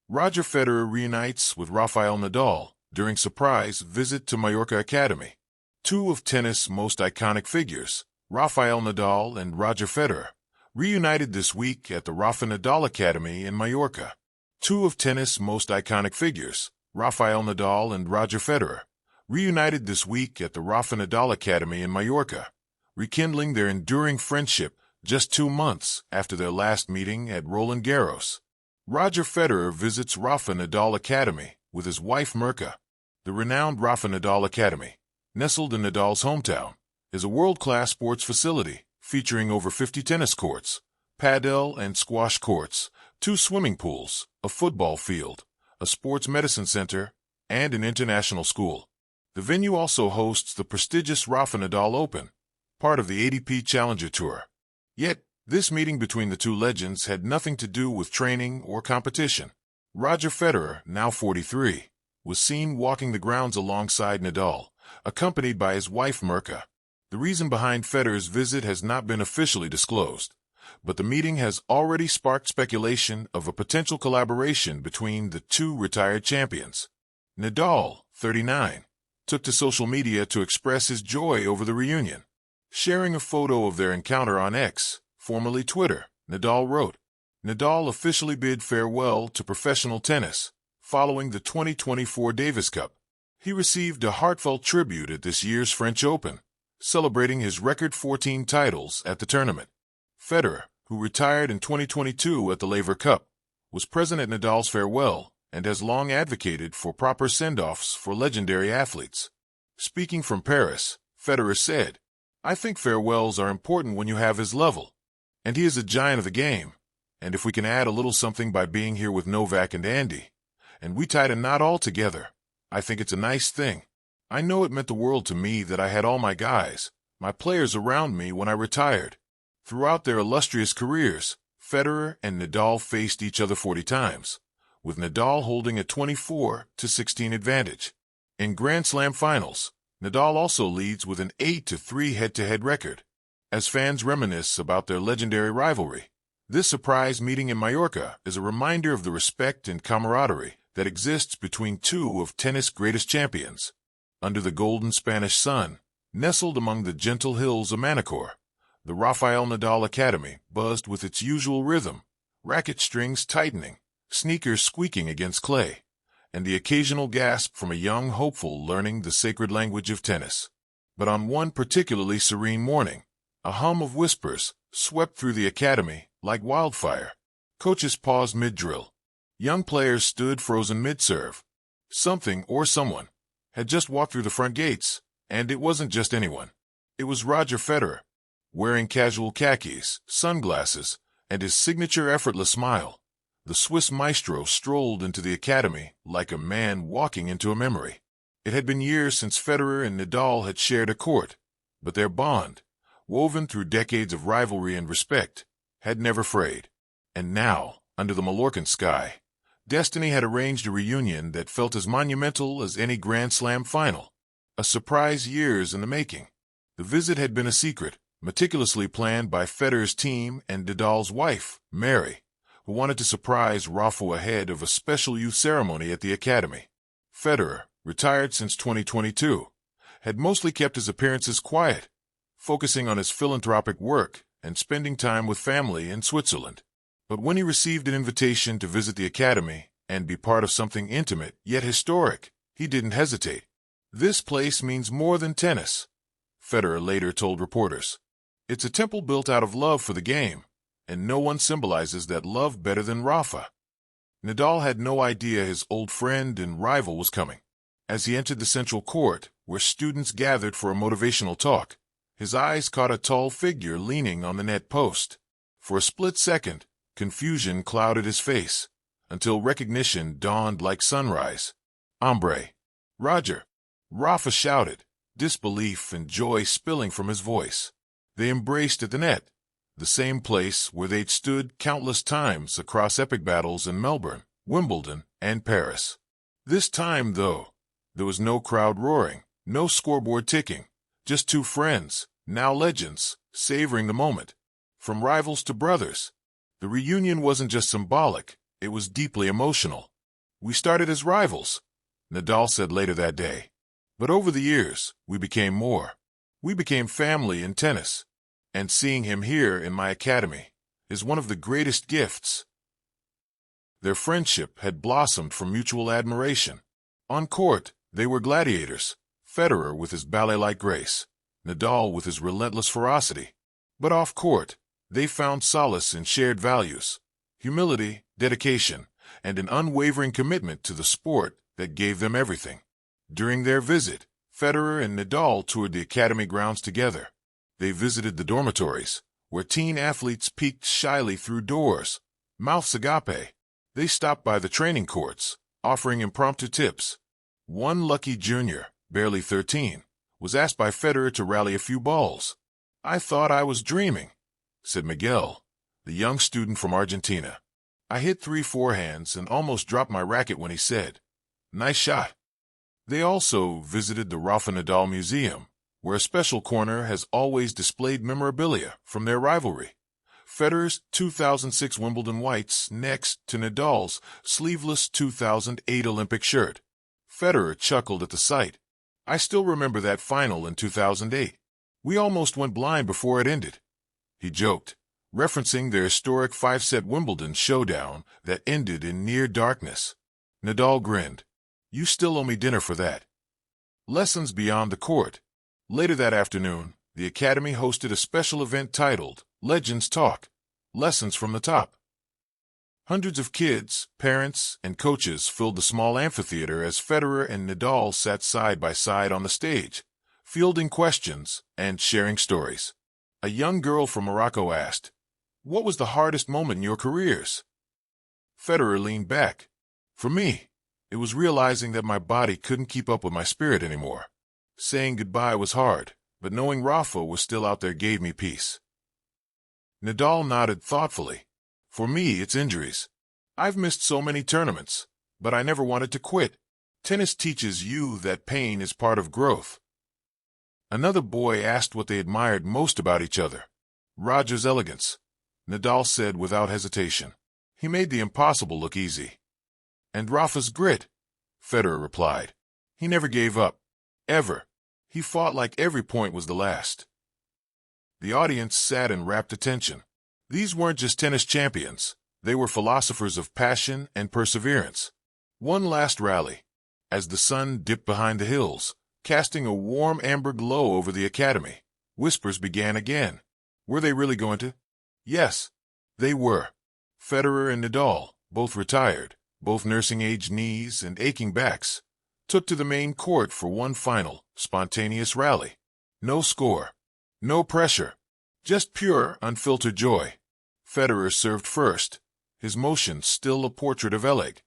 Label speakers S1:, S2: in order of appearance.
S1: Roger Federer reunites with Rafael Nadal during surprise visit to Mallorca Academy. Two of tennis' most iconic figures, Rafael Nadal and Roger Federer, reunited this week at the Rafa Nadal Academy in Mallorca. Two of tennis' most iconic figures, Rafael Nadal and Roger Federer, reunited this week at the Rafa Nadal Academy in Mallorca, rekindling their enduring friendship just 2 months after their last meeting at Roland Garros. Roger Federer visits Rafa Nadal Academy with his wife Mirka. The renowned Rafa Nadal Academy, nestled in Nadal's hometown, is a world-class sports facility featuring over 50 tennis courts, padel and squash courts, 2 swimming pools, a football field, a sports medicine center, and an international school. The venue also hosts the prestigious Rafa Nadal Open, part of the ATP Challenger Tour. Yet, this meeting between the two legends had nothing to do with training or competition. Roger Federer, now 43, was seen walking the grounds alongside Nadal, accompanied by his wife Mirka. The reason behind Federer's visit has not been officially disclosed, but the meeting has already sparked speculation of a potential collaboration between the two retired champions. Nadal, 39, took to social media to express his joy over the reunion. Sharing a photo of their encounter on X, formerly Twitter, Nadal wrote, "Nadal officially bid farewell to professional tennis following the 2024 Davis Cup. He received a heartfelt tribute at this year's French Open, celebrating his record 14 titles at the tournament." Federer, who retired in 2022 at the Laver Cup, was present at Nadal's farewell and has long advocated for proper send-offs for legendary athletes. Speaking from Paris, Federer said, "I think farewells are important when you have his level. And he is a giant of the game. And if we can add a little something by being here with Novak and Andy, and we tied a knot all together, I think it's a nice thing. I know it meant the world to me that I had all my guys, my players around me when I retired." Throughout their illustrious careers, Federer and Nadal faced each other 40 times, with Nadal holding a 24-16 advantage. In Grand Slam finals, Nadal also leads with an 8-3 head-to-head record. As fans reminisce about their legendary rivalry, this surprise meeting in Mallorca is a reminder of the respect and camaraderie that exists between two of tennis' greatest champions. Under the golden Spanish sun, nestled among the gentle hills of Manacor, the Rafael Nadal Academy buzzed with its usual rhythm, racket strings tightening, sneakers squeaking against clay, and the occasional gasp from a young hopeful learning the sacred language of tennis. But on one particularly serene morning, a hum of whispers swept through the academy like wildfire. Coaches paused mid-drill. Young players stood frozen mid-serve. Something or someone had just walked through the front gates, and it wasn't just anyone. It was Roger Federer, wearing casual khakis, sunglasses, and his signature effortless smile. The Swiss maestro strolled into the academy like a man walking into a memory. It had been years since Federer and Nadal had shared a court, but their bond, woven through decades of rivalry and respect, had never frayed. And now, under the Mallorcan sky, destiny had arranged a reunion that felt as monumental as any Grand Slam final. A surprise years in the making. The visit had been a secret, meticulously planned by Federer's team and Nadal's wife, Mary, who wanted to surprise Rafa ahead of a special youth ceremony at the academy. Federer, retired since 2022, had mostly kept his appearances quiet, focusing on his philanthropic work and spending time with family in Switzerland. But when he received an invitation to visit the academy and be part of something intimate yet historic, he didn't hesitate. "This place means more than tennis," Federer later told reporters. "It's a temple built out of love for the game, and no one symbolizes that love better than Rafa." Nadal had no idea his old friend and rival was coming. As he entered the central court, where students gathered for a motivational talk, his eyes caught a tall figure leaning on the net post. For a split second, confusion clouded his face, until recognition dawned like sunrise. "Hombre." "Roger." Rafa shouted, disbelief and joy spilling from his voice. They embraced at the net, the same place where they'd stood countless times across epic battles in Melbourne, Wimbledon, and Paris. This time, though, there was no crowd roaring, no scoreboard ticking, just two friends, now legends, savoring the moment. From rivals to brothers, the reunion wasn't just symbolic, it was deeply emotional. We started as rivals, Nadal said later that day. But over the years, we became more. We became family in tennis. And seeing him here in my academy is one of the greatest gifts. Their friendship had blossomed from mutual admiration. On court, they were gladiators, Federer with his ballet-like grace, Nadal with his relentless ferocity. But off court, they found solace in shared values, humility, dedication, and an unwavering commitment to the sport that gave them everything. During their visit, Federer and Nadal toured the academy grounds together. They visited the dormitories, where teen athletes peeked shyly through doors, mouths agape. They stopped by the training courts, offering impromptu tips. One lucky junior, barely 13, was asked by Federer to rally a few balls. "I thought I was dreaming," said Miguel, the young student from Argentina. "I hit 3 forehands and almost dropped my racket when he said, 'Nice shot.'" They also visited the Rafa Nadal Museum, where a special corner has always displayed memorabilia from their rivalry. Federer's 2006 Wimbledon whites next to Nadal's sleeveless 2008 Olympic shirt. Federer chuckled at the sight. "I still remember that final in 2008. We almost went blind before it ended," he joked, referencing their historic 5-set Wimbledon showdown that ended in near darkness. Nadal grinned. "You still owe me dinner for that." Lessons beyond the court. Later that afternoon, the Academy hosted a special event titled Legends Talk, Lessons from the Top. Hundreds of kids, parents, and coaches filled the small amphitheater as Federer and Nadal sat side by side on the stage, fielding questions and sharing stories. A young girl from Morocco asked, "What was the hardest moment in your careers?" Federer leaned back. "For me, it was realizing that my body couldn't keep up with my spirit anymore. Saying goodbye was hard, but knowing Rafa was still out there gave me peace." Nadal nodded thoughtfully. "For me, it's injuries. I've missed so many tournaments, but I never wanted to quit. Tennis teaches you that pain is part of growth." Another boy asked what they admired most about each other. "Roger's elegance," Nadal said without hesitation. "He made the impossible look easy." "And Rafa's grit," Federer replied. "He never gave up. Ever. He fought like every point was the last." The audience sat in rapt attention. These weren't just tennis champions. They were philosophers of passion and perseverance. One last rally. As the sun dipped behind the hills, casting a warm amber glow over the academy, whispers began again. Were they really going to? Yes, they were. Federer and Nadal, both retired, both nursing aged knees and aching backs, took to the main court for one final, spontaneous rally. No score. No pressure. Just pure, unfiltered joy. Federer served first, his motion still a portrait of Oleg.